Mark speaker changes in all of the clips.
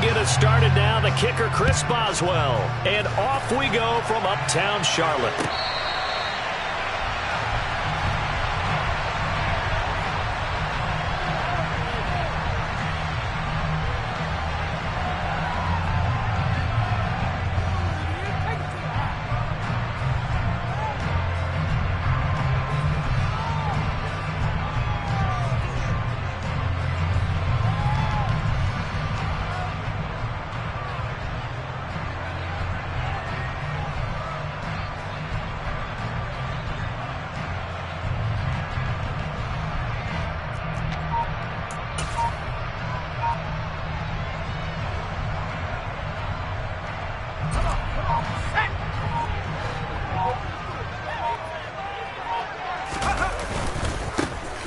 Speaker 1: get us started now. The kicker, Chris Boswell. And off we go from uptown Charlotte.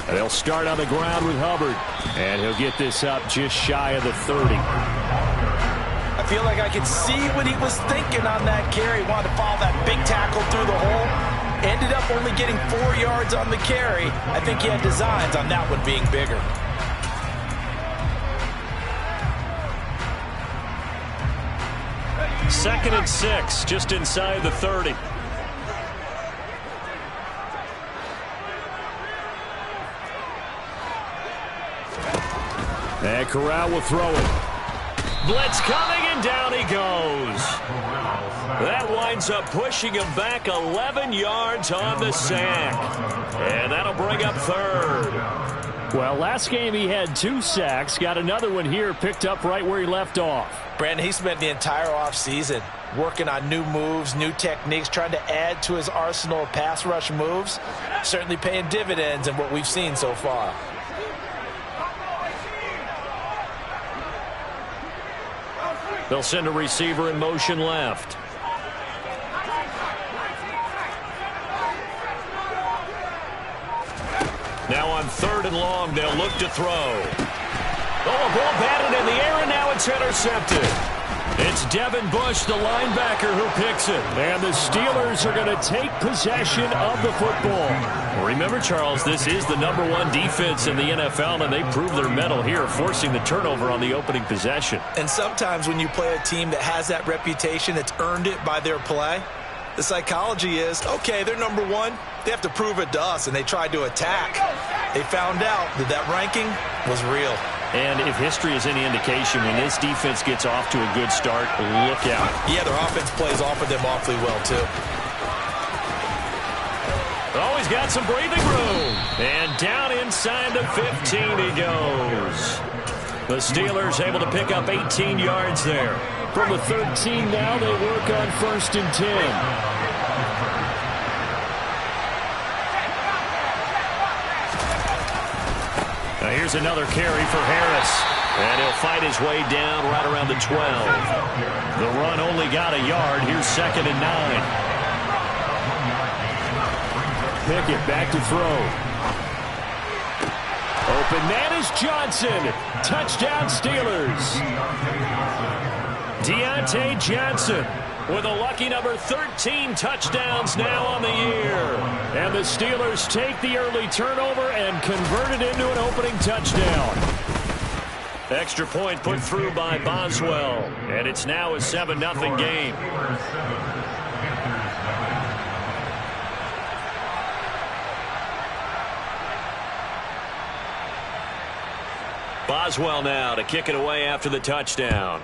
Speaker 1: They'll start on the ground with Hubbard. And he'll get this up just shy of the 30.
Speaker 2: I feel like I could see what he was thinking on that carry. Wanted to follow that big tackle through the hole. Ended up only getting 4 yards on the carry. I think he had designs on that one being bigger.
Speaker 1: Second and 6, just inside the 30. And Corral will throw it. Blitz coming, and down he goes. That winds up pushing him back 11 yards on the sack. And that'll bring up third.
Speaker 3: Well, last game he had 2 sacks. Got another one here, picked up right where he left off.
Speaker 2: Brandon, he spent the entire offseason working on new moves, new techniques, trying to add to his arsenal of pass rush moves. Certainly paying dividends in what we've seen so far.
Speaker 1: They'll send a receiver in motion left. Now on 3rd and long, they'll look to throw. Oh, a ball batted in the air, and now it's intercepted. It's Devin Bush, the linebacker, who picks it. And the Steelers are going to take possession of the football. Remember, Charles, this is the #1 defense in the NFL, and they prove their mettle here, forcing the turnover on the opening possession.
Speaker 2: And sometimes when you play a team that has that reputation, that's earned it by their play, the psychology is, okay, they're #1. They have to prove it to us, and they tried to attack. They found out that that ranking was real.
Speaker 1: And if history is any indication, when this defense gets off to a good start, look out.
Speaker 2: Yeah, their offense plays off of them awfully well, too.
Speaker 1: Oh, he's got some breathing room. And down inside the 15 he goes. The Steelers able to pick up 18 yards there.
Speaker 3: From the 13 now, they work on 1st and 10.
Speaker 1: Now here's another carry for Harris. And he'll fight his way down right around the 12. The run only got a yard. Here's 2nd and 9.
Speaker 3: Pickett back to throw. Open man is Johnson. Touchdown Steelers.
Speaker 1: Deontay Johnson with a lucky number 13 touchdowns now on the year.
Speaker 3: And the Steelers take the early turnover and convert it into an opening touchdown.
Speaker 1: Extra point put through by Boswell. And it's now a 7-0 game. Boswell now to kick it away after the touchdown.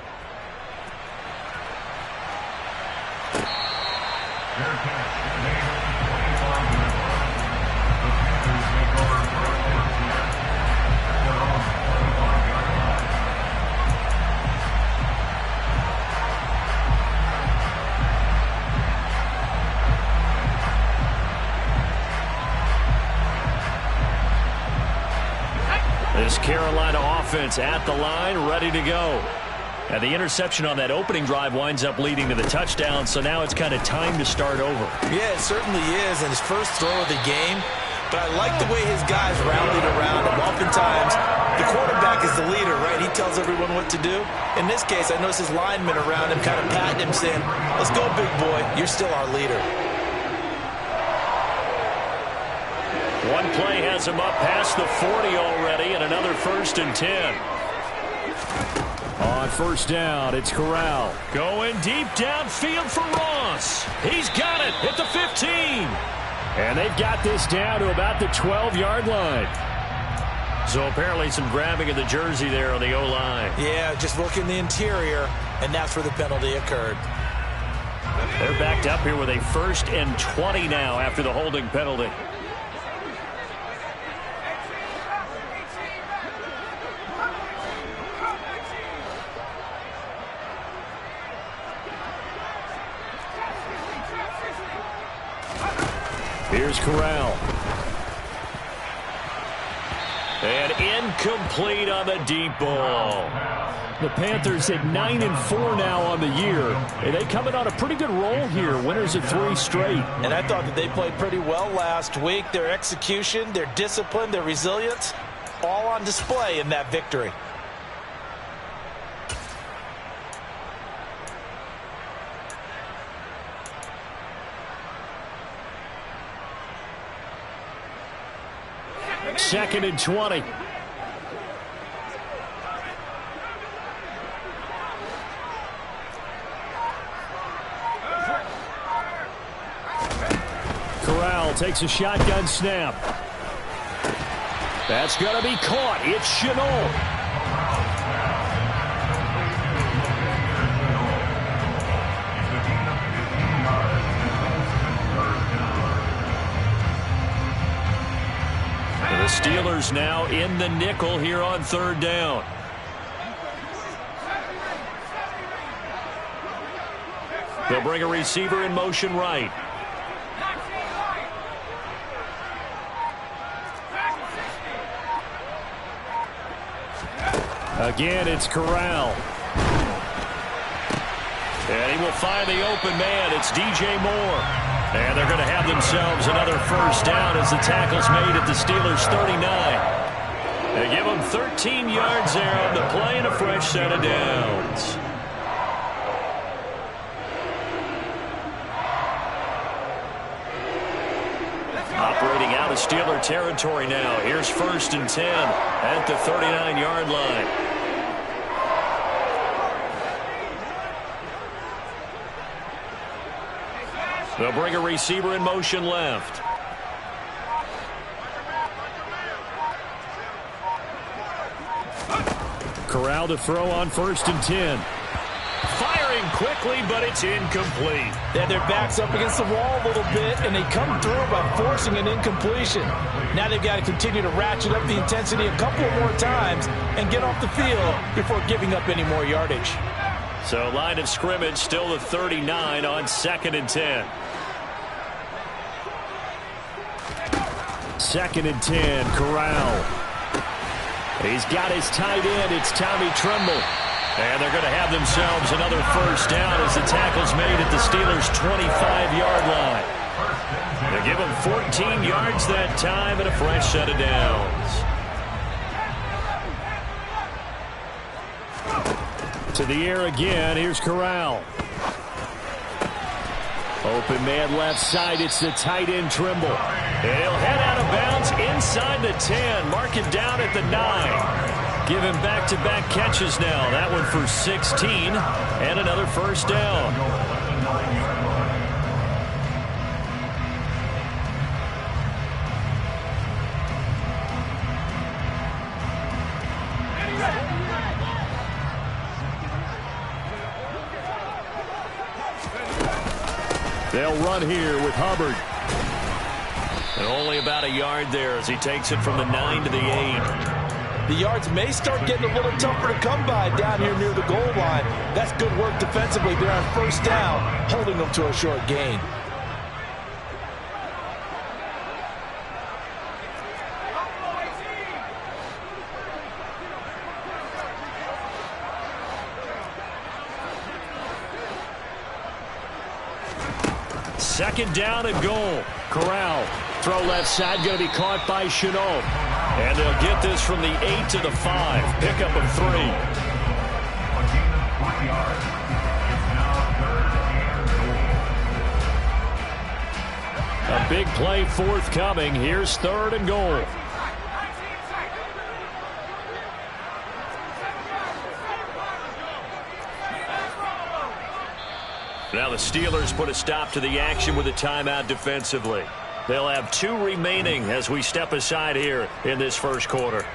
Speaker 1: This Carolina offense at the line, ready to go. And the interception on that opening drive winds up leading to the touchdown, so now it's kind of time to start over.
Speaker 2: Yeah, it certainly is, and his first throw of the game. But I like the way his guys rallied around him. Oftentimes, the quarterback is the leader, right? He tells everyone what to do. In this case, I noticed his linemen around him kind of patting him, saying, let's go, big boy. You're still our leader.
Speaker 1: One play has him up past the 40 already, and another 1st and 10.
Speaker 3: On first down, it's Corral.
Speaker 1: Going deep downfield for Ross. He's got it at the 15.
Speaker 3: And they've got this down to about the 12-yard line.
Speaker 1: So apparently some grabbing of the jersey there on the O-line.
Speaker 2: Yeah, just look in the interior, and that's where the penalty occurred.
Speaker 1: They're backed up here with a 1st and 20 now after the holding penalty.
Speaker 3: Here's Corral.
Speaker 1: And incomplete on the deep ball.
Speaker 3: The Panthers at 9-4 now on the year. And they coming on a pretty good roll here. Winners of 3 straight.
Speaker 2: And I thought that they played pretty well last week. Their execution, their discipline, their resilience, all on display in that victory.
Speaker 3: Second and 20. Corral takes a shotgun snap. That's going to be caught. It's Chenault.
Speaker 1: The Steelers now in the nickel here on 3rd down. They'll bring a receiver in motion right.
Speaker 3: Again, it's Corral.
Speaker 1: And he will find the open man. It's DJ Moore. And they're going to have themselves another 1st down as the tackle's made at the Steelers' 39. They give them 13 yards there on the play and a fresh set of downs. Operating out of Steeler territory now. Here's 1st and 10 at the 39-yard line. They'll bring a receiver in motion left.
Speaker 3: Corral to throw on 1st and 10.
Speaker 1: Firing quickly, but it's incomplete.
Speaker 2: Then their back's up against the wall a little bit, and they come through by forcing an incompletion. Now they've got to continue to ratchet up the intensity a couple more times and get off the field before giving up any more yardage.
Speaker 1: So line of scrimmage still the 39 on 2nd and 10.
Speaker 3: 2nd and 10, Corral. He's got his tight end. It's Tommy Tremble.
Speaker 1: And they're going to have themselves another 1st down as the tackle's made at the Steelers' 25-yard line. They give them 14 yards that time and a fresh set of downs.
Speaker 3: To the air again. Here's Corral. Open man left side. It's the tight end Trimble.
Speaker 1: And he'll head out of bounds inside the 10. Mark him down at the 9. Give him back-to-back catches now. That one for 16 and another 1st down.
Speaker 3: They'll run here with Hubbard.
Speaker 1: And only about a yard there as he takes it from the 9 to the 8.
Speaker 2: The yards may start getting a little tougher to come by down here near the goal line. That's good work defensively there on 1st down, holding them to a short gain.
Speaker 1: Second down and goal.
Speaker 3: Corral. Throw left side, going to be caught by Chenault.
Speaker 1: And they'll get this from the 8 to the 5. Pickup of 3.
Speaker 3: A big play forthcoming. Here's 3rd and goal.
Speaker 1: Now the Steelers put a stop to the action with a timeout defensively. They'll have 2 remaining as we step aside here in this first quarter.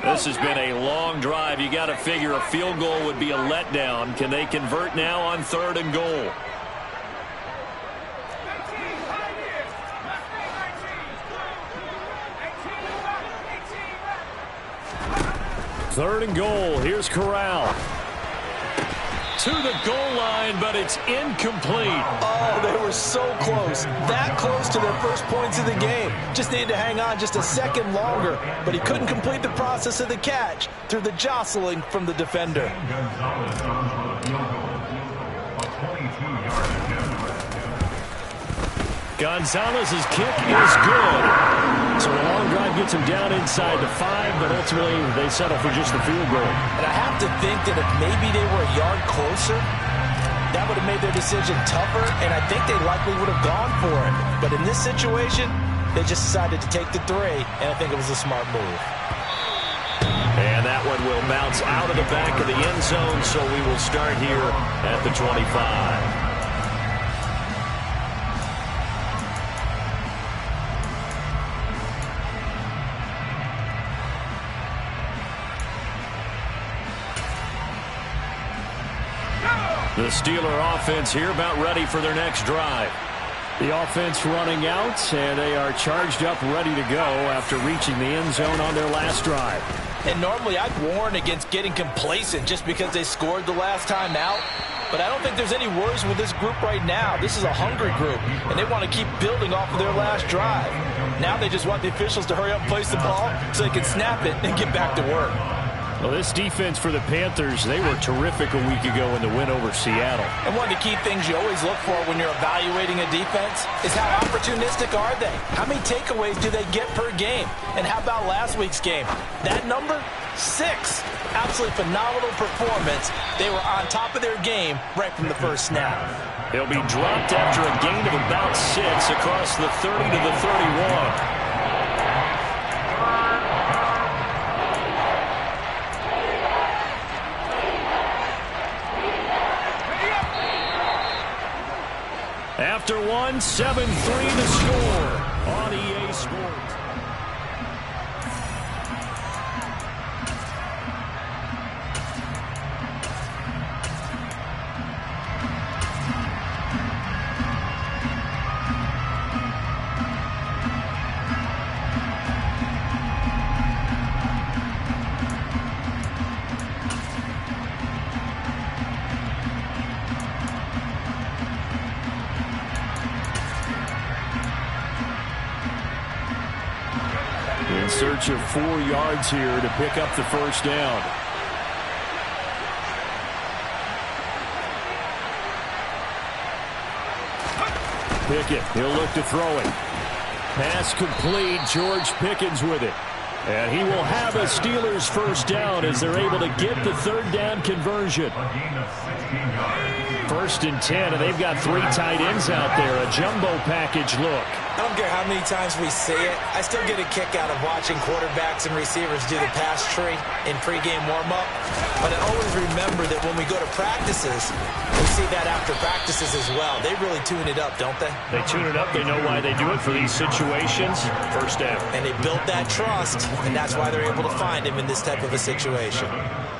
Speaker 1: This has been a long drive. You got to figure a field goal would be a letdown. Can they convert now on 3rd and goal? Third and goal. Here's Corral. To the goal line, but it's incomplete.
Speaker 2: Oh, they were so close. That close to their first points of the game. Just needed to hang on just a second longer, but he couldn't complete the process of the catch through the jostling from the defender.
Speaker 3: Gonzalez's kick is good. So a long drive gets him down inside the 5, but ultimately they settle for just the field goal.
Speaker 2: And I have to think that if maybe they were a yard closer, that would have made their decision tougher, and I think they likely would have gone for it. But in this situation, they just decided to take the 3, and I think it was a smart move.
Speaker 1: And that one will bounce out of the back of the end zone, so we will start here at the 25. The Steeler offense here about ready for their next drive.
Speaker 3: The offense running out, and they are charged up, ready to go after reaching the end zone on their last drive.
Speaker 2: And normally I'd warn against getting complacent just because they scored the last time out. But I don't think there's any worries with this group right now. This is a hungry group, and they want to keep building off of their last drive. Now they just want the officials to hurry up and place the ball so they can snap it and get back to work.
Speaker 3: Well, this defense for the Panthers, they were terrific a week ago in the win over Seattle.
Speaker 2: And one of the key things you always look for when you're evaluating a defense is how opportunistic are they? How many takeaways do they get per game? And how about last week's game? That number? 6. Absolutely phenomenal performance. They were on top of their game right from the first snap.
Speaker 1: He'll be dropped after a gain of about 6 across the 30 to the 31. After 7-3 to score on EA Sports. In search of 4 yards here to pick up the first down. Pickett, he'll look to throw it. Pass complete, George Pickens with it. And he will have a Steelers first down as they're able to get the 3rd down conversion. 1st and 10, and they've got 3 tight ends out there. A jumbo package look.
Speaker 2: I don't care how many times we say it, I still get a kick out of watching quarterbacks and receivers do the pass tree in pregame warm-up. But I always remember that when we go to practices, we see that after practices as well. They really tune it up, don't they?
Speaker 1: They tune it up. They know why they do it for these situations. First down.
Speaker 2: And they build that trust, and that's why they're able to find him in this type of a situation.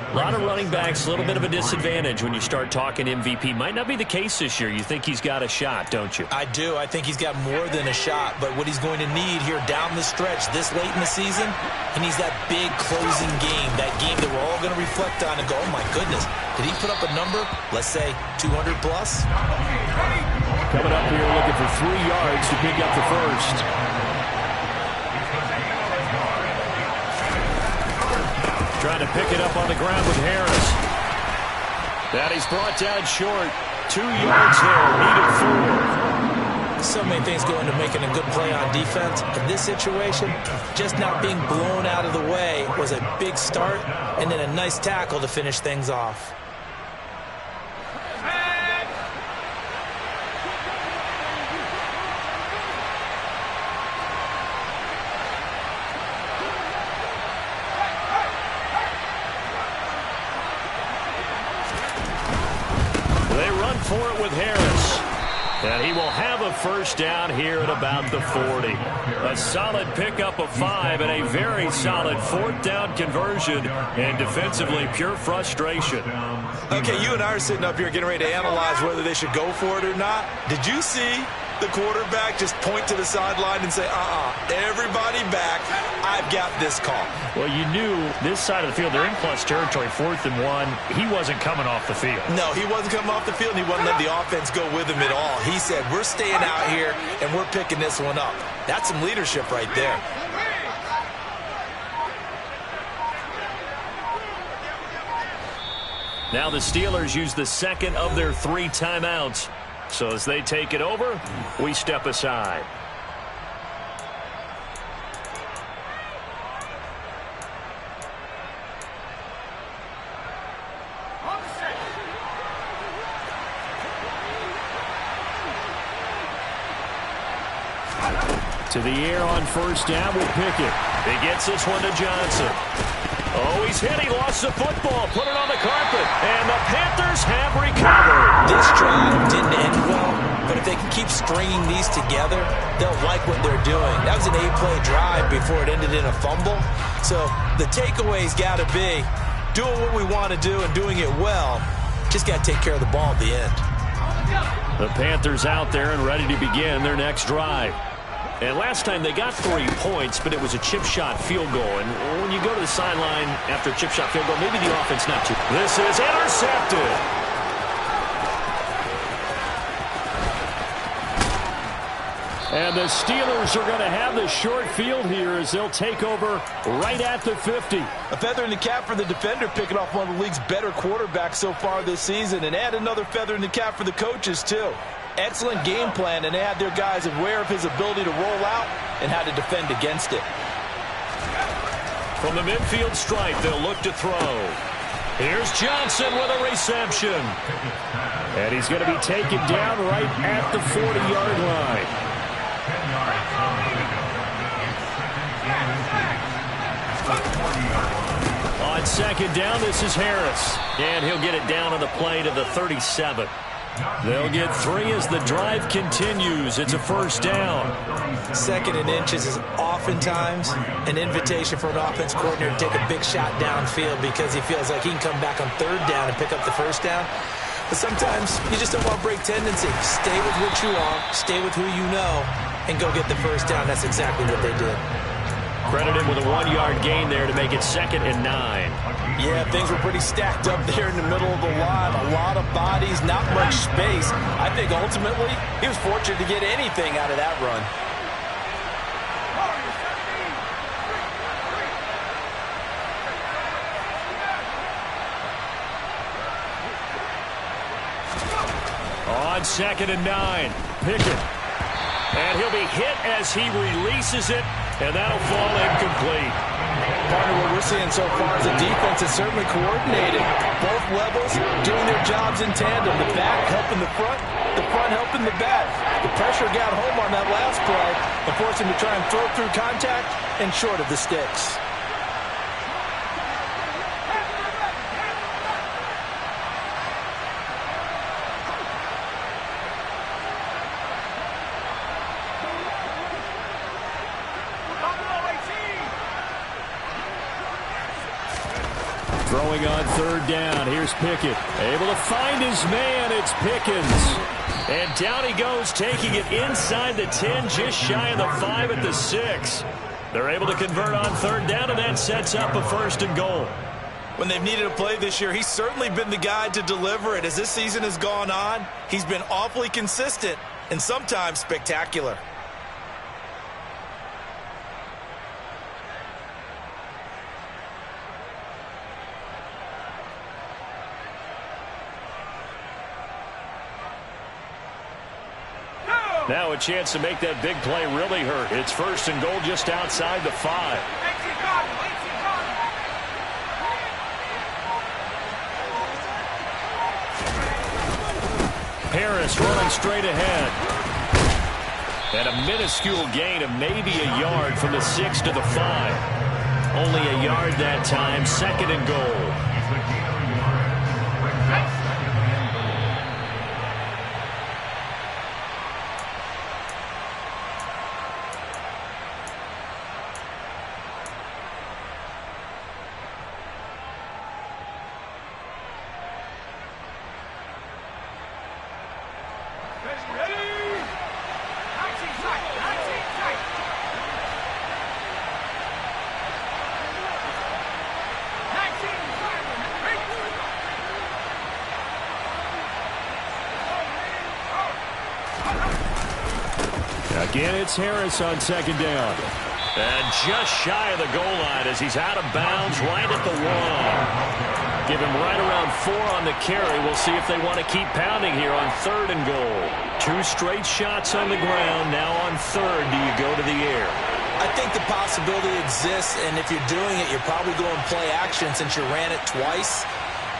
Speaker 1: A lot of running backs, a little bit of a disadvantage when you start talking MVP. Might not be the case this year. You think he's got a shot, don't you?
Speaker 2: I do. I think he's got more than a shot. But what he's going to need here down the stretch this late in the season, he needs that big closing game, that game that we're all going to reflect on and go, oh, my goodness, did he put up a number, let's say, 200 plus?
Speaker 3: Coming up here looking for 3 yards to pick up the first.
Speaker 1: Trying to pick it up on the ground with Harris. That he's brought down short. 2 yards there, needed 4.
Speaker 2: So many things go into making a good play on defense. In this situation, just not being blown out of the way was a big start, and then a nice tackle to finish things off.
Speaker 1: They run for it with Harris. And he will have a first down here at about the 40. A solid pickup of 5 and a very solid fourth down conversion. And defensively, pure frustration.
Speaker 2: Okay, you and I are sitting up here getting ready to analyze whether they should go for it or not. Did you see the quarterback just point to the sideline and say, everybody back, I've got this call?
Speaker 3: Well, you knew this side of the field, they're in plus territory, 4th and 1. He wasn't coming off the field.
Speaker 2: No, he wasn't coming off the field, and he wasn't letting the offense go with him at all. He said, we're staying out here, and we're picking this one up. That's some leadership right there.
Speaker 1: Now the Steelers use the second of their 3 timeouts. So as they take it over, we step aside. To the air on first down with Pickett. He gets this one to Johnson. Oh, he's hit. He lost the football. Put it on the carpet. And the Panthers have recovered.
Speaker 2: This drive didn't end well, but if they can keep stringing these together, they'll like what they're doing. That was an 8-play drive before it ended in a fumble. So the takeaway's got to be doing what we want to do and doing it well. Just got to take care of the ball at the end.
Speaker 1: The Panthers out there and ready to begin their next drive. And last time they got 3 points, but it was a chip shot field goal. And when you go to the sideline after a chip shot field goal, maybe the offense not too. This is intercepted. And the Steelers are going to have the short field here as they'll take over right at the 50.
Speaker 2: A feather in the cap for the defender, picking off one of the league's better quarterbacks so far this season. And add another feather in the cap for the coaches, too. Excellent game plan, and they had their guys aware of his ability to roll out and how to defend against it.
Speaker 1: From the midfield stripe, they'll look to throw. Here's Johnson with a reception. And he's going to be taken down right at the 40-yard line. On second down, this is Harris. And he'll get it down on the play to the 37. They'll get 3 as the drive continues. It's a first down.
Speaker 2: 2nd and inches is oftentimes an invitation for an offense coordinator to take a big shot downfield because he feels like he can come back on 3rd down and pick up the first down. But sometimes you just don't want to break tendency. Stay with what you are, stay with who you know, and go get the first down. That's exactly what they did.
Speaker 1: Credited with a 1-yard gain there to make it 2nd and 9.
Speaker 2: Yeah, things were pretty stacked up there in the middle of the line. A lot of bodies, not much space. I think ultimately he was fortunate to get anything out of that run.
Speaker 1: On 2nd and 9, Pickett. And he'll be hit as he releases it, and that'll fall incomplete.
Speaker 2: Partner, what we're seeing so far is the defense is certainly coordinated. Both levels doing their jobs in tandem. The back helping the front helping the back. The pressure got home on that last play and forced him to try and throw through contact and short of the sticks.
Speaker 1: Throwing on 3rd down. Here's Pickett. Able to find his man. It's Pickens. And down he goes, taking it inside the 10, just shy of the 5 at the 6. They're able to convert on 3rd down, and that sets up a 1st and goal.
Speaker 2: When they've needed a play this year, he's certainly been the guy to deliver it. As this season has gone on, he's been awfully consistent and sometimes spectacular.
Speaker 1: Now a chance to make that big play really hurt. It's 1st and goal just outside the 5. Harris rolling straight ahead. And a minuscule gain of maybe a yard from the 6 to the 5. Only a yard that time, 2nd and goal.
Speaker 3: Again, it's Harris on second down.
Speaker 1: And just shy of the goal line as he's out of bounds right at the 1. Give him right around 4 on the carry. We'll see if they want to keep pounding here on 3rd and goal. 2 straight shots on the ground. Now on 3rd, do you go to the air?
Speaker 2: I think the possibility exists, and if you're doing it, you're probably going play action since you ran it twice.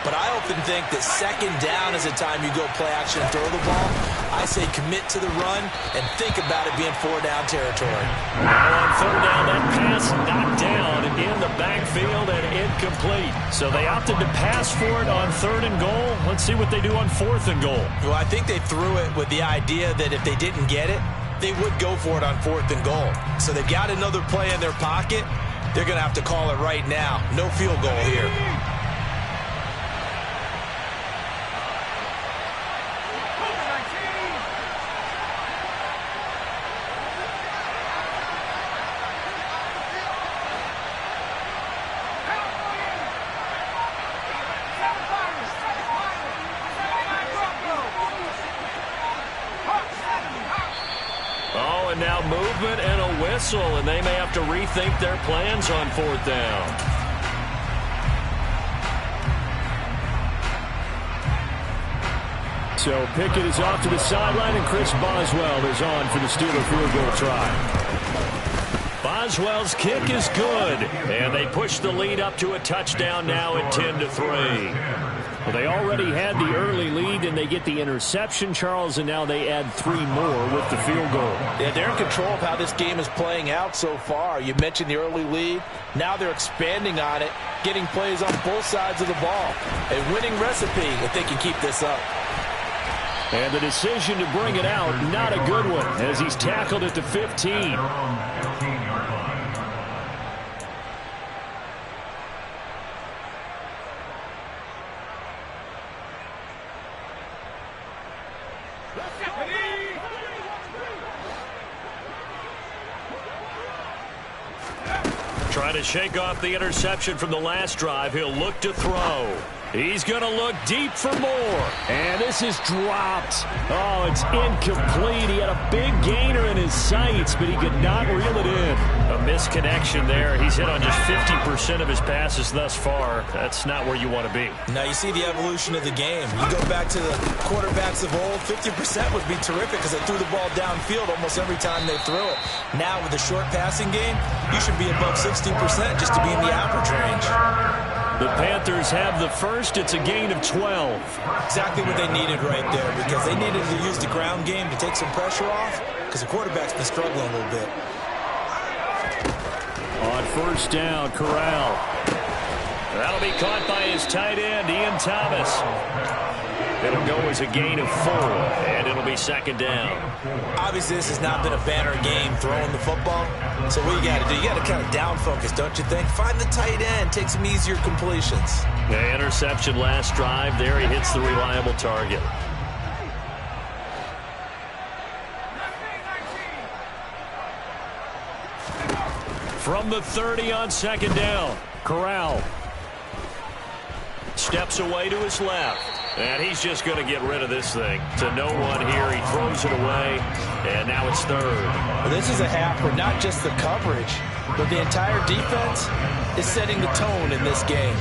Speaker 2: But I often think that 2nd down is the time you go play action and throw the ball. I say commit to the run and think about it being 4-down territory.
Speaker 1: Now on 3rd down, that pass knocked down in the backfield and incomplete. So they opted to pass for it on 3rd and goal. Let's see what they do on 4th and goal.
Speaker 2: Well, I think they threw it with the idea that if they didn't get it, they would go for it on 4th and goal. So they've got another play in their pocket. They're going to have to call it right now. No field goal here.
Speaker 1: Now movement and a whistle, and they may have to rethink their plans on 4th down.
Speaker 3: So Pickett is off to the sideline, and Chris Boswell is on for the Steeler field goal try.
Speaker 1: Boswell's kick is good, and they push the lead up to a touchdown now at 10-3.
Speaker 3: Well, they already had the early lead, and they get the interception, Charles, and now they add 3 more with the field goal.
Speaker 2: Yeah, they're in control of how this game is playing out so far. You mentioned the early lead. Now they're expanding on it, getting plays on both sides of the ball. A winning recipe if they can keep this up.
Speaker 3: And the decision to bring it out, not a good one, as he's tackled at the 15.
Speaker 1: Trying to shake off the interception from the last drive. He'll look to throw. He's going to look deep for more.
Speaker 3: And this is dropped. Oh, it's incomplete. He had a big gainer in his sights, but he could not reel it in.
Speaker 1: A misconnection there. He's hit on just 50% of his passes thus far. That's not where you want to be.
Speaker 2: Now you see the evolution of the game. You go back to the quarterbacks of old, 50% would be terrific because they threw the ball downfield almost every time they threw it. Now with the short passing game, you should be above 60% just to be in the average range.
Speaker 1: The Panthers have the first. It's a gain of 12.
Speaker 2: Exactly what they needed right there because they needed to use the ground game to take some pressure off because the quarterback's been struggling a little bit.
Speaker 3: On 1st down, Corral.
Speaker 1: That'll be caught by his tight end, Ian Thomas. It'll go as a gain of 4, and it'll be 2nd down.
Speaker 2: Obviously, this has not been a banner game throwing the football. So what you got to do, you got to kind of down focus, don't you think? Find the tight end, take some easier completions.
Speaker 1: The interception last drive. There he hits the reliable target. From the 30 on 2nd down, Corral steps away to his left. And he's just going to get rid of this thing. To no one here. He throws it away. And now it's 3rd.
Speaker 2: Well, this is a half where not just the coverage, but the entire defense is setting the tone in this game.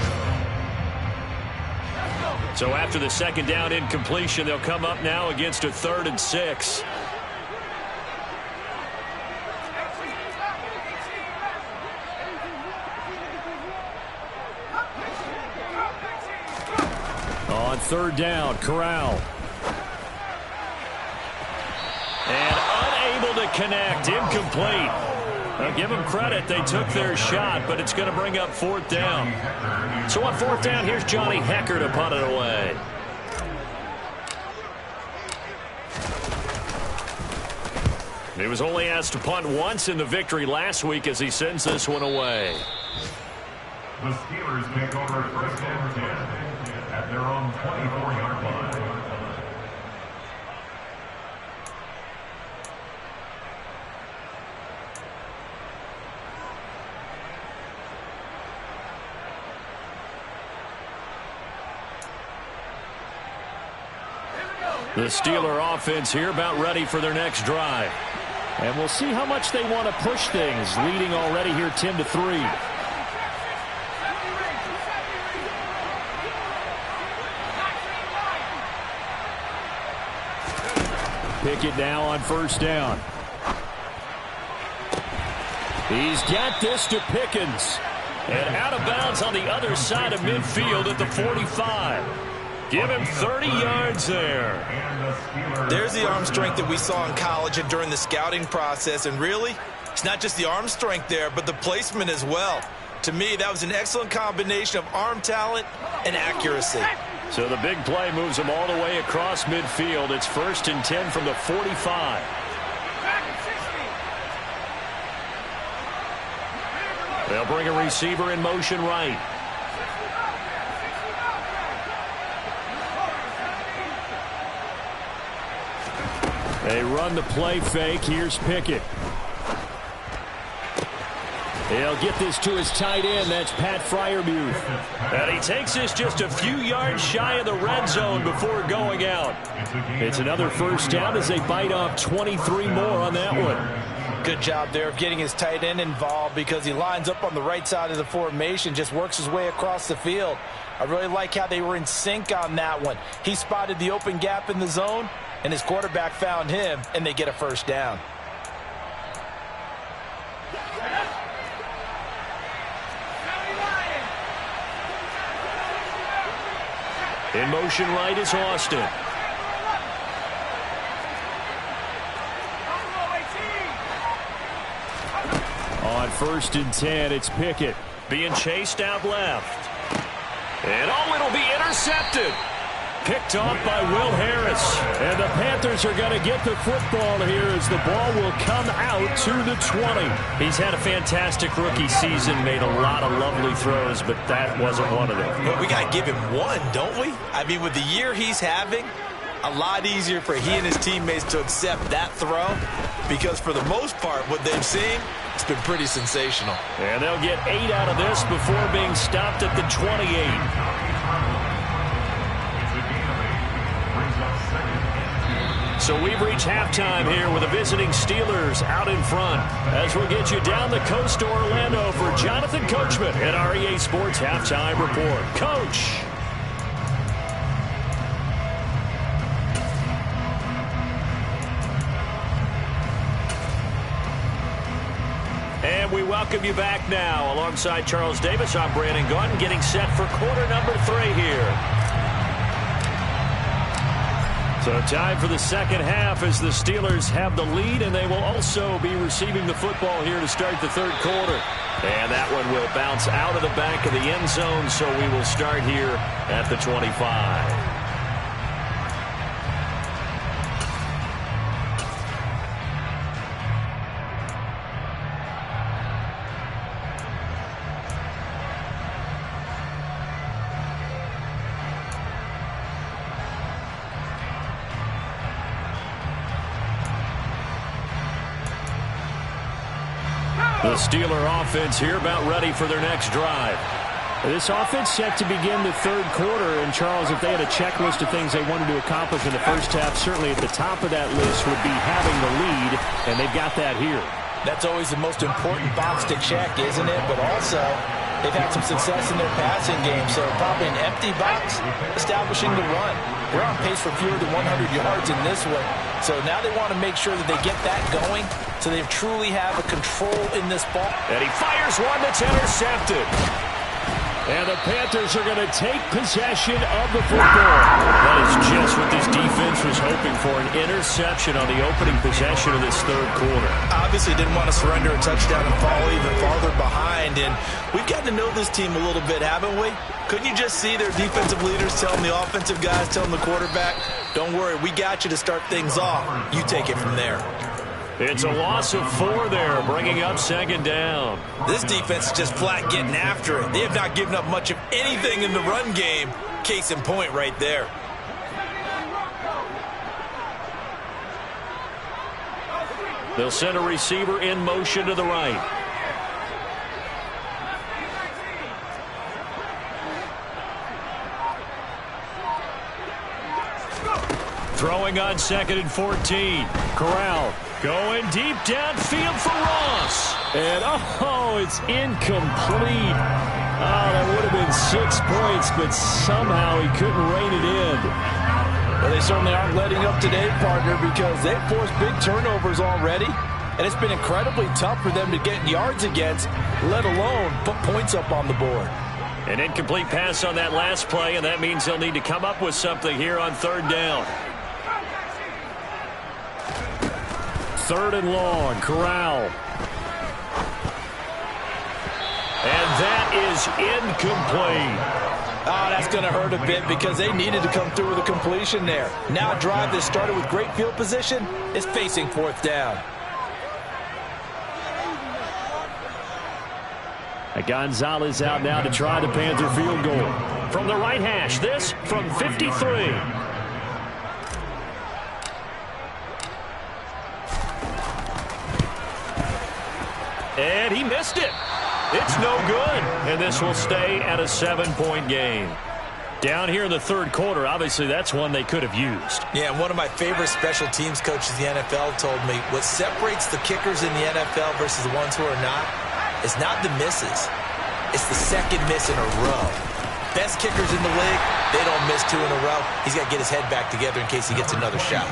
Speaker 1: So after the 2nd down incompletion, they'll come up now against a 3rd and 6.
Speaker 3: On 3rd down, Corral.
Speaker 1: And unable to connect. Incomplete. Now give them credit. They took their shot, but it's going to bring up 4th down. So on 4th down, here's Johnny Hecker to punt it away. He was only asked to punt once in the victory last week as he sends this one away.
Speaker 4: The Steelers take over 1st and 10 at their own 24-yard line.
Speaker 1: The Steeler offense here about ready for their next drive.
Speaker 3: And we'll see how much they want to push things, leading already here 10-3. Pickett now on first down. He's got this to Pickens. And out of bounds on the other side of midfield at the 45. Give him 30 yards there.
Speaker 2: There's the arm strength that we saw in college and during the scouting process. And really, it's not just the arm strength there, but the placement as well. To me, that was an excellent combination of arm talent and accuracy.
Speaker 3: So the big play moves him all the way across midfield. It's 1st and 10 from the 45. They'll bring a receiver in motion right. They run the play fake. Here's Pickett. He'll get this to his tight end. That's Pat Freiermuth. And he takes this just a few yards shy of the red zone before going out. It's another first down as they bite off 23 more on that one.
Speaker 2: Good job there of getting his tight end involved because he lines up on the right side of the formation, just works his way across the field. I really like how they were in sync on that one. He spotted the open gap in the zone, and his quarterback found him, and they get a first down.
Speaker 3: In motion right is Austin. On 1st and 10, it's Pickett. Being chased out left. And it'll be intercepted. Picked off by Will Harris. And the Panthers are going to get the football here as the ball will come out to the 20. He's had a fantastic rookie season, made a lot of lovely throws, but that wasn't one of them.
Speaker 2: Well, we got to give him one, don't we? I mean, with the year he's having, a lot easier for he and his teammates to accept that throw because for the most part, what they've seen, it's been pretty sensational.
Speaker 3: And they'll get 8 out of this before being stopped at the 28. So we've reached halftime here with the visiting Steelers out in front. As we'll get you down the coast to Orlando for Jonathan Coachman at our EA Sports Halftime Report. Coach. And we welcome you back now. Alongside Charles Davis, I'm Brandon Gaudin, getting set for quarter number 3 here. So time for the second half as the Steelers have the lead, and they will also be receiving the football here to start the third quarter. And that one will bounce out of the back of the end zone, so we will start here at the 25. The Steeler offense here about ready for their next drive. This offense set to begin the third quarter. And, Charles, if they had a checklist of things they wanted to accomplish in the first half, certainly at the top of that list would be having the lead, and they've got that here.
Speaker 2: That's always the most important box to check, isn't it? But also, they've had some success in their passing game, so probably an empty box establishing the run. They're on pace for fewer than 100 yards in this one. So now they want to make sure that they get that going so they truly have a control in this ball.
Speaker 3: And he fires one that's intercepted. And the Panthers are going to take possession of the football. That is just what this defense was hoping for, an interception on the opening possession of this third quarter.
Speaker 2: Obviously didn't want to surrender a touchdown and fall even farther behind. And we've gotten to know this team a little bit, haven't we? Couldn't you just see their defensive leaders telling the offensive guys, telling the quarterback, don't worry, we got you to start things off. You take it from there.
Speaker 3: It's a loss of 4 there, bringing up second down.
Speaker 2: This defense is just flat getting after it. They have not given up much of anything in the run game. Case in point right there.
Speaker 3: They'll send a receiver in motion to the right. Throwing on 2nd and 14. Corral
Speaker 1: Going deep downfield for Ross.
Speaker 3: And, oh, it's incomplete. Oh, that would have been 6 points, but somehow he couldn't rein it in.
Speaker 2: Well, they certainly aren't letting up today, partner, because they've forced big turnovers already. And it's been incredibly tough for them to get yards against, let alone put points up on the board.
Speaker 1: An incomplete pass on that last play, and that means they'll need to come up with something here on 3rd down.
Speaker 3: 3rd and long, Corral.
Speaker 1: And that is incomplete.
Speaker 2: Oh, that's going to hurt a bit because they needed to come through with a completion there. Now a drive that started with great field position is facing 4th down.
Speaker 3: Gonzalez out now to try the Panther field goal.
Speaker 1: From the right hash, this from 53. And he missed it. It's no good. And this will stay at a 7-point game. Down here in the 3rd quarter, obviously that's one they could have used.
Speaker 2: Yeah, and one of my favorite special teams coaches in the NFL told me what separates the kickers in the NFL versus the ones who are not is not the misses. It's the second miss in a row. Best kickers in the league, they don't miss 2 in a row. He's got to get his head back together in case he gets another shot.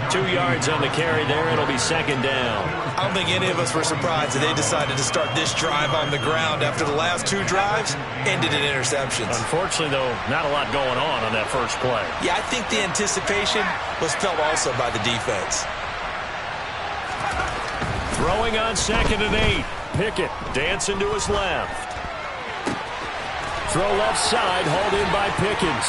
Speaker 1: 2 yards on the carry there. It'll be 2nd down.
Speaker 2: I don't think any of us were surprised that they decided to start this drive on the ground after the last 2 drives ended in interceptions.
Speaker 1: Unfortunately, though, not a lot going on that first play.
Speaker 2: Yeah, I think the anticipation was felt also by the defense.
Speaker 1: Throwing on 2nd and 8. Pickett dancing to his left.
Speaker 3: Throw left side, hauled in by Pickens.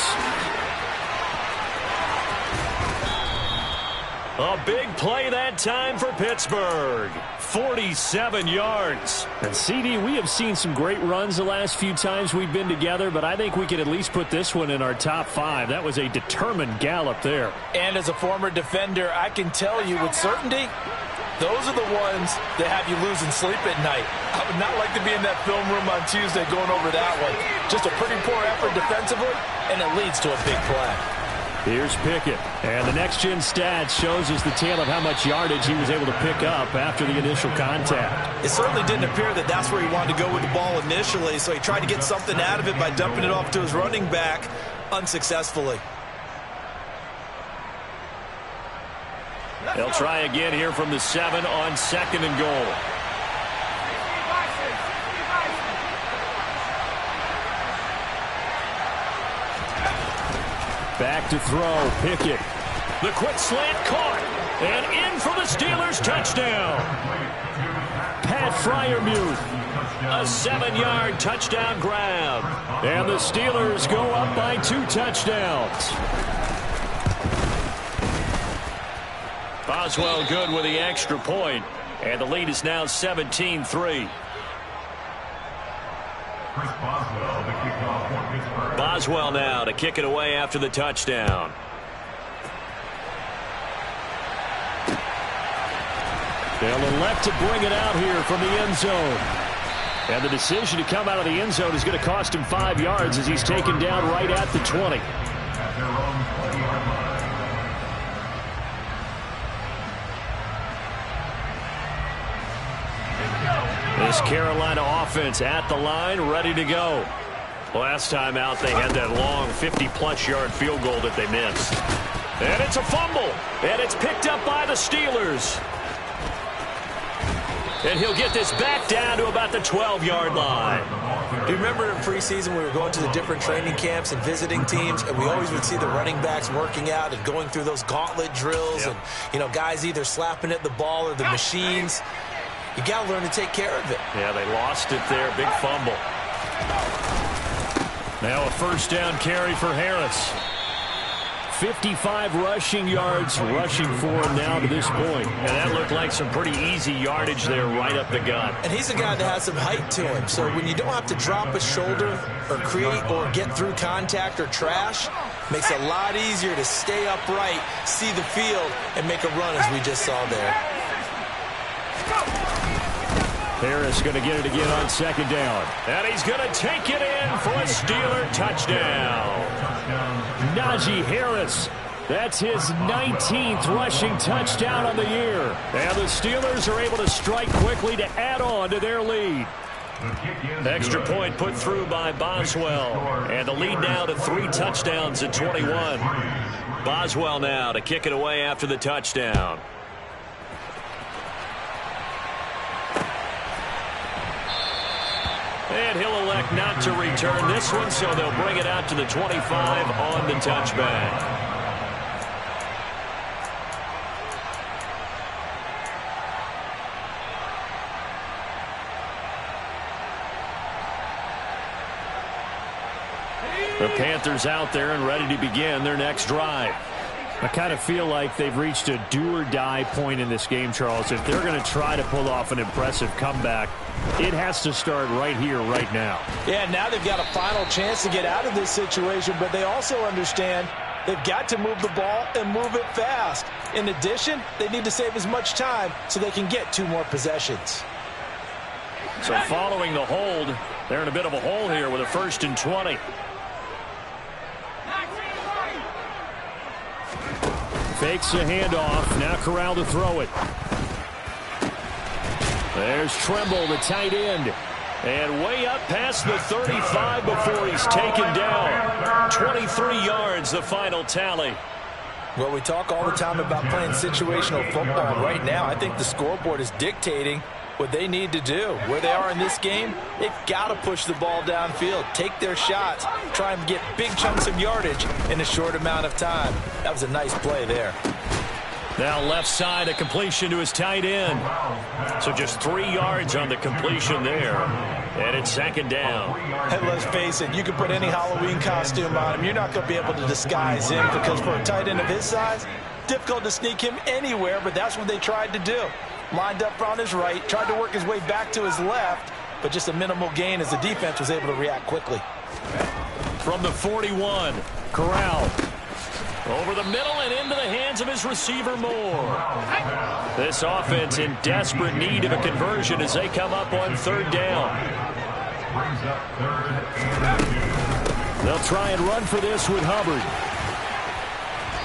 Speaker 1: A big play that time for Pittsburgh. 47 yards.
Speaker 3: And CD, we have seen some great runs the last few times we've been together, but I think we can at least put this one in our top 5. That was a determined gallop there.
Speaker 2: And as a former defender, I can tell you with certainty, those are the ones that have you losing sleep at night. I would not like to be in that film room on Tuesday going over that one. Just a pretty poor effort defensively, and it leads to a big play.
Speaker 3: Here's Pickett. And the next-gen stats shows us the tale of how much yardage he was able to pick up after the initial contact.
Speaker 2: It certainly didn't appear that that's where he wanted to go with the ball initially, so he tried to get something out of it by dumping it off to his running back unsuccessfully.
Speaker 1: They'll try again here from the 7 on 2nd and goal.
Speaker 3: Back to throw, Pickett.
Speaker 1: The quick slant caught. And in for the Steelers touchdown.
Speaker 3: Pat Freiermuth.
Speaker 1: A 7-yard touchdown grab.
Speaker 3: And the Steelers go up by 2 touchdowns.
Speaker 1: Boswell good with the extra point, and the lead is now 17-3. Boswell now to kick it away after the touchdown.
Speaker 3: They'll elect to bring it out here from the end zone. And the decision to come out of the end zone is going to cost him 5 yards as he's taken down right at the 20.
Speaker 4: At their own 20-yard line.
Speaker 1: This Carolina offense at the line, ready to go. Last time out, they had that long 50-plus yard field goal that they missed. And it's a fumble. And it's picked up by the Steelers. And he'll get this back down to about the 12-yard line.
Speaker 2: Do you remember in preseason we were going to the different training camps and visiting teams, and we always would see the running backs working out and going through those gauntlet drills, and, you know, guys either slapping at the ball or the machines. You got to learn to take care of it.
Speaker 1: Yeah, they lost it there. Big fumble. Now a first down carry for Harris.
Speaker 3: 55 rushing yards rushing for him now to this point.
Speaker 1: And that looked like some pretty easy yardage there right up the gut.
Speaker 2: And he's a guy that has some height to him. So when you don't have to drop a shoulder or create or get through contact or trash, makes it a lot easier to stay upright, see the field, and make a run as we just saw there.
Speaker 3: Harris going to get it again on second down.
Speaker 1: And he's going to take it in for a Steeler touchdown.
Speaker 3: Najee Harris That's his 19th rushing touchdown on the year. And the Steelers are able to strike quickly to add on to their lead.
Speaker 1: Extra point put through by Boswell. And the lead now to 3 touchdowns at 21. Boswell now to kick it away after the touchdown. And he'll elect not to return this one, so they'll bring it out to the 25 on the touchback. The Panthers out there and ready to begin their next drive.
Speaker 3: I kind of feel like they've reached a do-or-die point in this game, Charles. If they're going to try to pull off an impressive comeback, it has to start right here, right now.
Speaker 2: Yeah, now they've got a final chance to get out of this situation, but they also understand they've got to move the ball and move it fast. In addition, they need to save as much time so they can get 2 more possessions.
Speaker 1: So following the hold, they're in a bit of a hole here with a 1st and 20.
Speaker 3: Fakes a handoff. Now Corral to throw it.
Speaker 1: There's Tremble, the tight end. And way up past the 35 before he's taken down. 23 yards, the final tally.
Speaker 2: Well, we talk all the time about playing situational football. Right now, I think the scoreboard is dictating what they need to do. Where they are in this game, they've got to push the ball downfield, take their shots, try and get big chunks of yardage in a short amount of time. That was a nice play there.
Speaker 1: Now left side, a completion to his tight end. So just 3 yards on the completion there. And it's 2nd down.
Speaker 2: And let's face it, you can put any Halloween costume on him. You're not going to be able to disguise him because for a tight end of his size, difficult to sneak him anywhere, but that's what they tried to do. Lined up on his right, tried to work his way back to his left, but just a minimal gain as the defense was able to react quickly.
Speaker 1: From the 41, Corral. Over the middle and into the hands of his receiver Moore. This offense in desperate need of a conversion as they come up on 3rd down.
Speaker 3: They'll try and run for this with Hubbard.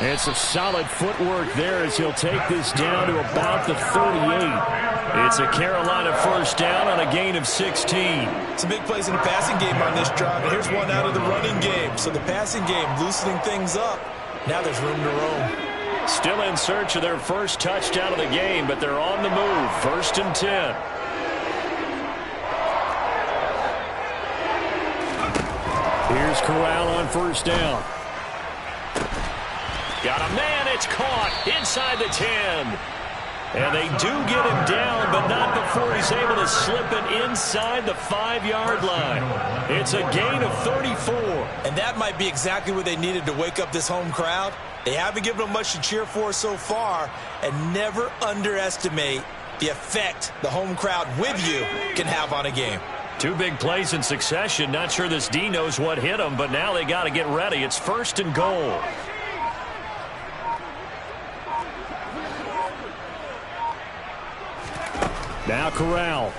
Speaker 3: And some solid footwork there as he'll take this down to about the 38. It's a Carolina 1st down on a gain of 16.
Speaker 2: Some big plays in the passing game on this drive, and here's one out of the running game. So the passing game loosening things up. Now there's room to roam.
Speaker 1: Still in search of their 1st touchdown of the game, but they're on the move. 1st and 10.
Speaker 3: Here's Corral on 1st down.
Speaker 1: Got a man, it's caught inside the 10. And they do get him down, but not before he's able to slip it inside the 5-yard line. It's a gain of 34.
Speaker 2: And that might be exactly what they needed to wake up this home crowd. They haven't given them much to cheer for so far, and never underestimate the effect the home crowd with you can have on a game.
Speaker 1: 2 big plays in succession. Not sure this D knows what hit him, but now they got to get ready. It's 1st and goal.
Speaker 3: Now Corral.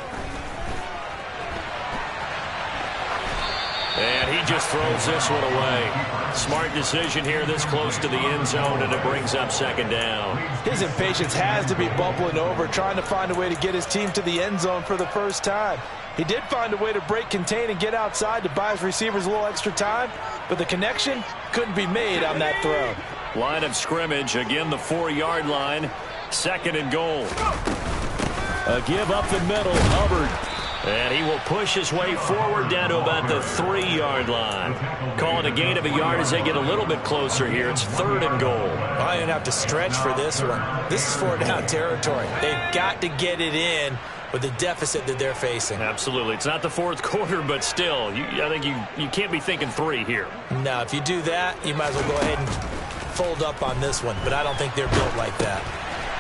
Speaker 1: And he just throws this one away. Smart decision here this close to the end zone, and it brings up 2nd down.
Speaker 2: His impatience has to be bubbling over, trying to find a way to get his team to the end zone for the 1st time. He did find a way to break, contain, and get outside to buy his receivers a little extra time, but the connection couldn't be made on that throw.
Speaker 1: Line of scrimmage, again the 4-yard line. 2nd and goal.
Speaker 3: A give up the middle, Hubbard.
Speaker 1: And he will push his way forward down to about the 3-yard line. Call it a gain of a yard as they get a little bit closer here. It's 3rd and goal.
Speaker 2: I didn't have to stretch for this one. This is 4-down territory. They've got to get it in with the deficit that they're facing.
Speaker 1: Absolutely. It's not the 4th quarter, but still, I think you can't be thinking 3 here.
Speaker 2: No, if you do that, you might as well go ahead and fold up on this one, but I don't think they're built like that.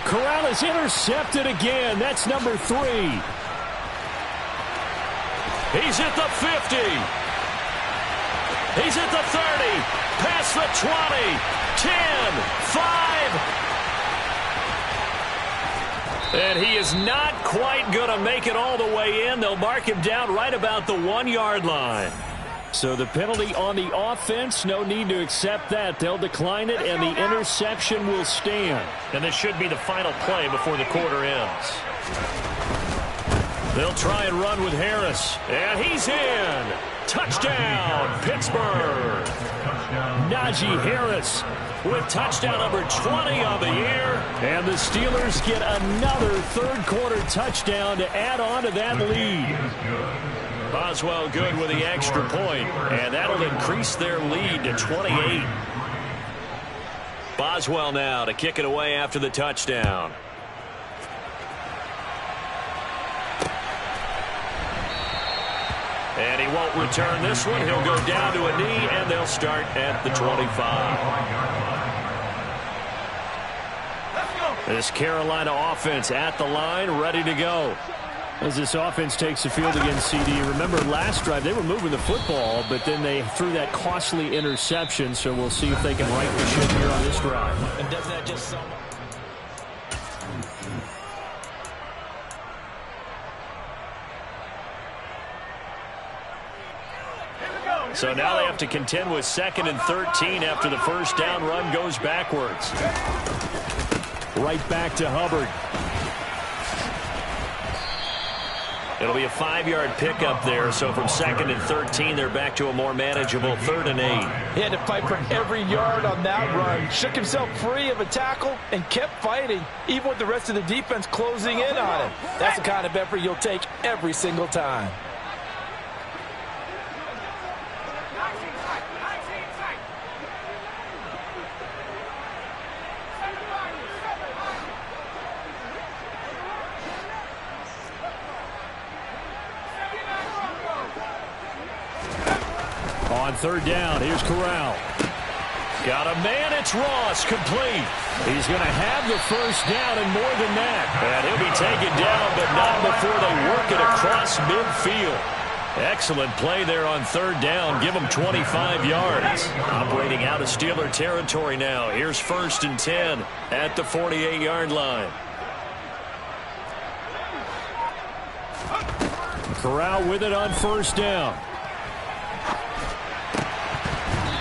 Speaker 3: Corral is intercepted again. That's number 3.
Speaker 1: He's at the 50. He's at the 30. Past the 20. 10. 5. And he is not quite going to make it all the way in. They'll mark him down right about the 1-yard line.
Speaker 3: So the penalty on the offense, no need to accept that. They'll decline it, and the interception will stand.
Speaker 1: And this should be the final play before the quarter ends. They'll try and run with Harris. And he's in. Touchdown, Pittsburgh. Najee Harris with touchdown number 20 on the year. And the Steelers get another third-quarter touchdown to add on to that lead. Boswell good with the extra point, and that'll increase their lead to 28. Boswell now to kick it away after the touchdown. And he won't return this one. He'll go down to a knee, and they'll start at the 25. This Carolina offense at the line, ready to go. As this offense takes the field against CD, remember last drive they were moving the football, but then they threw that costly interception, so we'll see if they can right the ship here on this drive.
Speaker 2: And doesn't that just sum up?
Speaker 1: So now they have to contend with 2nd and 13 after the first down run goes backwards.
Speaker 3: Right back to Hubbard.
Speaker 1: It'll be a 5-yard pickup there, so from 2nd and 13, they're back to a more manageable 3rd and 8.
Speaker 2: He had to fight for every yard on that run. Shook himself free of a tackle and kept fighting, even with the rest of the defense closing in on him. That's the kind of effort you'll take every single time.
Speaker 3: On 3rd down, here's Corral.
Speaker 1: Got a man, it's Ross, complete.
Speaker 3: He's going to have the first down and more than that.
Speaker 1: And he'll be taken down, but not before they work it across midfield. Excellent play there on 3rd down. Give him 25 yards. Operating out of Steeler territory now. Here's 1st and 10 at the 48-yard line.
Speaker 3: Corral with it on 1st down.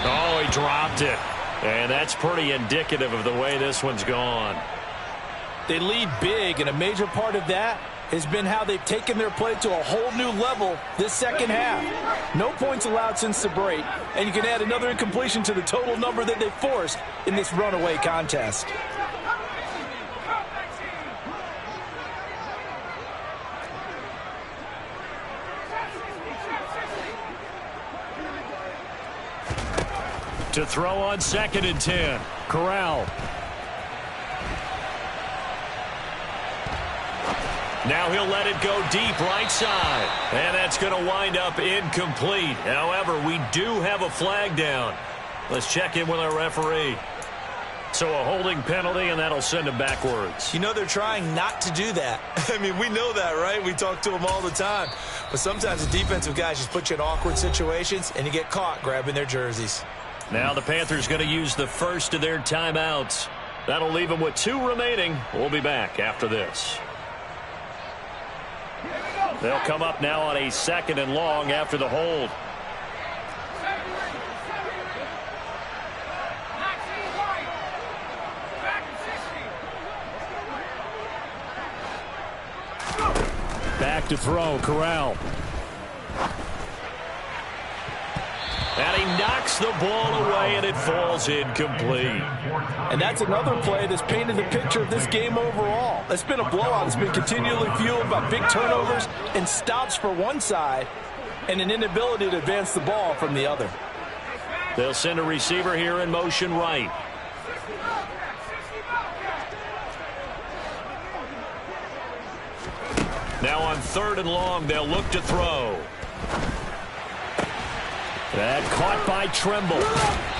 Speaker 1: Oh, he dropped it. And that's pretty indicative of the way this one's gone.
Speaker 2: They lead big, and a major part of that has been how they've taken their play to a whole new level this second half. No points allowed since the break, and you can add another incompletion to the total number that they forced in this runaway contest.
Speaker 1: To throw on 2nd and 10.
Speaker 3: Corral.
Speaker 1: Now he'll let it go deep right side. And that's going to wind up incomplete. However, we do have a flag down. Let's check in with our referee. So a holding penalty, and that'll send him backwards.
Speaker 2: You know they're trying not to do that. I mean, we know that, right? We talk to them all the time. But sometimes the defensive guys just put you in awkward situations, and you get caught grabbing their jerseys.
Speaker 1: Now the Panthers going to use the first of their timeouts. That'll leave them with 2 remaining. We'll be back after this. They'll come up now on a 2nd and long after the hold.
Speaker 3: Back to throw, Corral.
Speaker 1: And he knocks the ball away, and it falls incomplete.
Speaker 2: And that's another play that's painted the picture of this game overall. It's been a blowout. It's been continually fueled by big turnovers and stops for one side and an inability to advance the ball from the other.
Speaker 1: They'll send a receiver here in motion right. Now on 3rd and long, they'll look to throw.
Speaker 3: That caught by Tremble.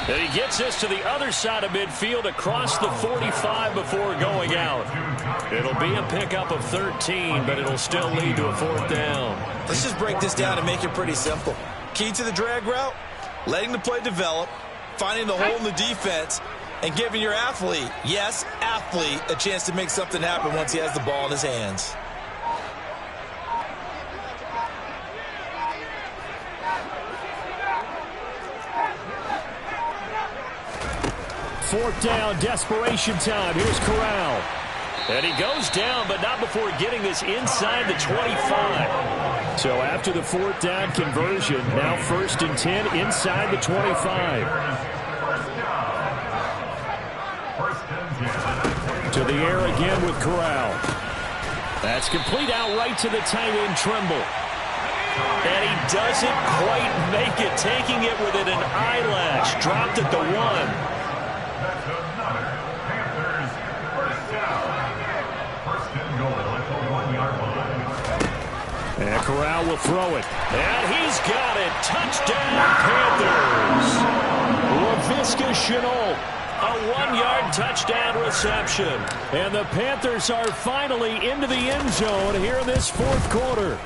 Speaker 1: And he gets this to the other side of midfield across the 45 before going out. It'll be a pickup of 13, but it'll still lead to a 4th down.
Speaker 2: Let's just break this down and make it pretty simple. Key to the drag route, letting the play develop, finding the hole in the defense, and giving your athlete, yes, athlete, a chance to make something happen once he has the ball in his hands.
Speaker 3: 4th down, desperation time. Here's Corral.
Speaker 1: And he goes down, but not before getting this inside the 25.
Speaker 3: So after the 4th down conversion, now 1st and 10 inside the 25. To the air again with Corral. That's complete outright to the tight end, Trimble.
Speaker 1: And he doesn't quite make it, taking it within an eyelash. Dropped at the 1.
Speaker 4: That's another Panthers first down. First and goal at the 1-yard line.
Speaker 3: And Corral will throw it.
Speaker 1: And he's got it. Touchdown, Panthers.
Speaker 3: LaVisca Chenault.
Speaker 1: A 1-yard touchdown reception.
Speaker 3: And the Panthers are finally into the end zone here in this 4th quarter.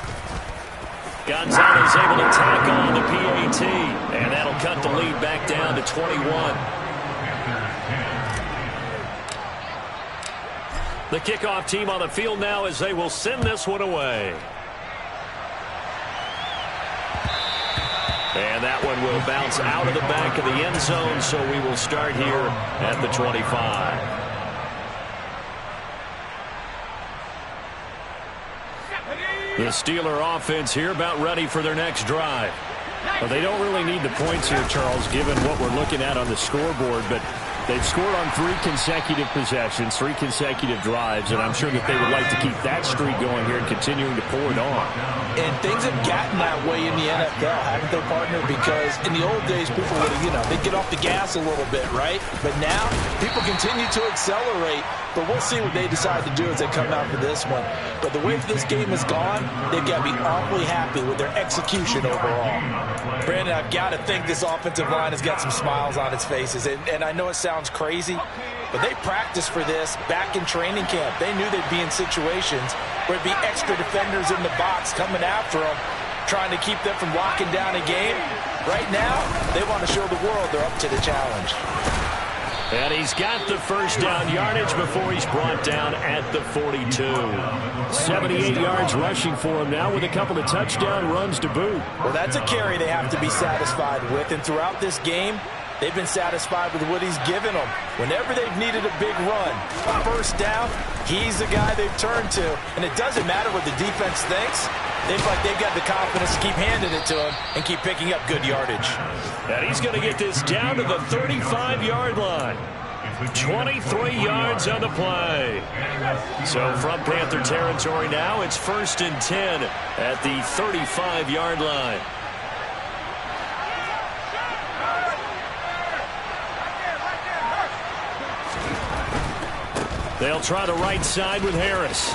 Speaker 1: Gonzalez able to tack on the PAT. And that'll cut the lead back down to 21. The kickoff team on the field now as they will send this one away. And that one will bounce out of the back of the end zone, so we will start here at the 25. The Steeler offense here about ready for their next drive.
Speaker 3: Well, they don't really need the points here, Charles, given what we're looking at on the scoreboard, but they've scored on 3 consecutive possessions, 3 consecutive drives, and I'm sure that they would like to keep that streak going here and continuing to pour it on.
Speaker 2: And things have gotten that way in the NFL, haven't they, partner? Because in the old days, people would, they'd get off the gas a little bit, right? But now, people continue to accelerate. But we'll see what they decide to do as they come out for this one. But the way this game has gone, they've got to be awfully happy with their execution overall. Brandon, I've got to think this offensive line has got some smiles on its faces. And I know it sounds crazy, but they practiced for this back in training camp. They knew they'd be in situations where it'd be extra defenders in the box coming after them, trying to keep them from locking down a game. Right now, they want to show the world they're up to the challenge.
Speaker 1: And he's got the first down yardage before he's brought down at the 42.
Speaker 3: 78 yards rushing for him now with a couple of touchdown runs to boot.
Speaker 2: Well, that's a carry they have to be satisfied with. And throughout this game, they've been satisfied with what he's given them. Whenever they've needed a big run, a first down, he's the guy they've turned to. And it doesn't matter what the defense thinks. They feel like they've got the confidence to keep handing it to him and keep picking up good yardage.
Speaker 1: And he's going to get this down to the 35-yard line. 23 yards on the play. So from Panther territory now, it's 1st and 10 at the 35-yard line. They'll try the right side with Harris.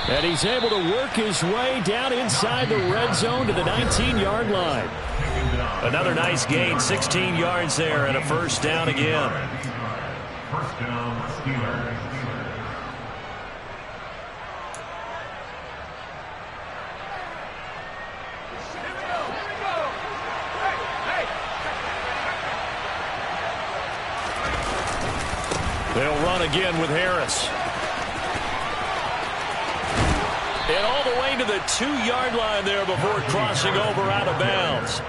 Speaker 3: And he's able to work his way down inside the red zone to the 19-yard line.
Speaker 1: Another nice gain, 16 yards there, and a first down again.
Speaker 4: First down, Steelers.
Speaker 1: They'll run again with Harris. And all the way to the 2-yard line there before crossing over out of bounds.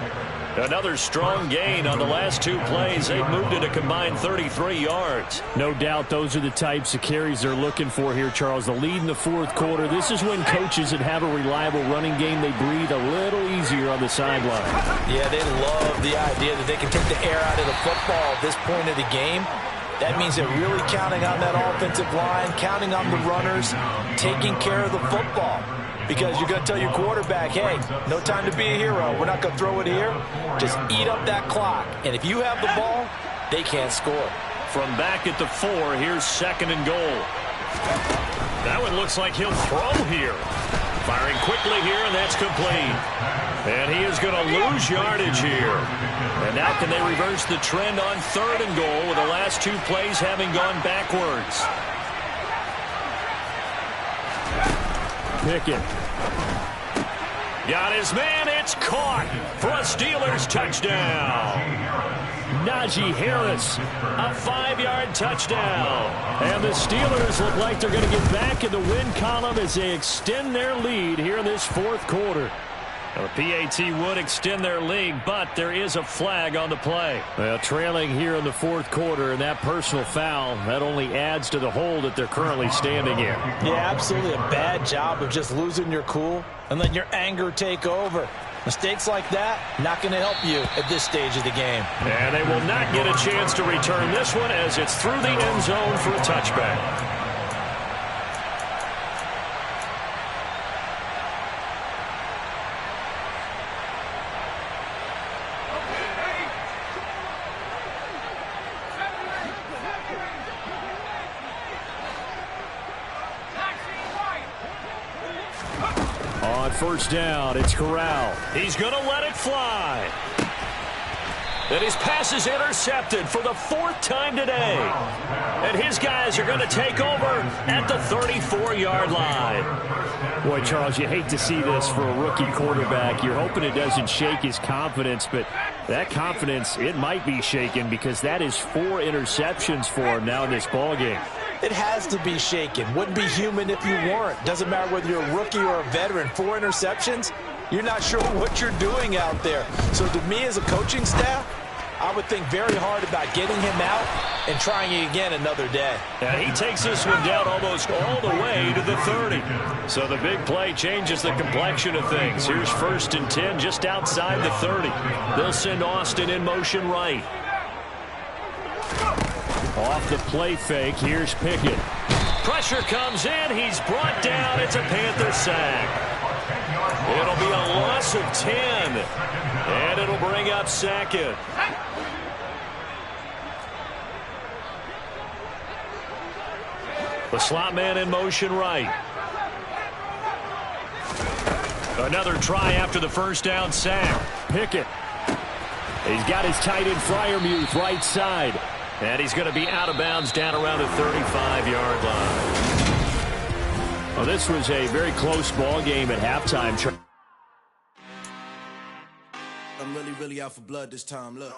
Speaker 1: Another strong gain on the last 2 plays. They've moved it a combined 33 yards.
Speaker 3: No doubt those are the types of carries they're looking for here, Charles. The lead in the 4th quarter. This is when coaches that have a reliable running game, they breathe a little easier on the sideline.
Speaker 2: Yeah, they love the idea that they can take the air out of the football at this point of the game. That means they're really counting on that offensive line, counting on the runners, taking care of the football. Because you're going to tell your quarterback, hey, no time to be a hero. We're not going to throw it here. Just eat up that clock. And if you have the ball, they can't score.
Speaker 1: From back at the 4, here's 2nd and goal. That one looks like he'll throw here. Firing quickly here, and that's complete. And he is going to lose yardage here. And now can they reverse the trend on 3rd and goal with the last 2 plays having gone backwards?
Speaker 3: Pickett.
Speaker 1: Got his man. It's caught for a Steelers touchdown.
Speaker 3: Najee Harris.
Speaker 1: A 5-yard touchdown.
Speaker 3: And the Steelers look like they're going to get back in the win column as they extend their lead here in this 4th quarter.
Speaker 1: The PAT would extend their lead, but there is a flag on the play. Well, trailing here in the fourth quarter, and that personal foul, that only adds to the hole that they're currently standing in.
Speaker 2: Yeah, absolutely a bad job of just losing your cool and letting your anger take over. Mistakes like that, not going to help you at this stage of the game.
Speaker 1: And they will not get a chance to return this one as it's through the end zone for a touchback. On first down, it's Corral. He's going to let it fly. And his pass is intercepted for the fourth time today. And his guys are going to take over at the 34-yard line. Boy, Charles, you hate to see this for a rookie quarterback. You're hoping it doesn't shake his confidence, but that confidence, it might be shaken because that is 4 interceptions for him now in this ballgame.
Speaker 2: It has to be shaken. Wouldn't be human if you weren't. Doesn't matter whether you're a rookie or a veteran. 4 interceptions, you're not sure what you're doing out there. So to me as a coaching staff, I would think very hard about getting him out and trying it again another day.
Speaker 1: And he takes this one down almost all the way to the 30. So the big play changes the complexion of things. Here's 1st and 10 just outside the 30. They'll send Austin in motion right. Off the play fake, here's Pickett. Pressure comes in, he's brought down, it's a Panther sack. It'll be a loss of 10, and it'll bring up 2nd. The slot man in motion right. Another try after the first down sack. Pickett. He's got his tight end Freiermuth right side. And he's going to be out of bounds down around the 35-yard line. Well, this was a very close ball game at halftime.
Speaker 5: I'm really out for blood this time. Look.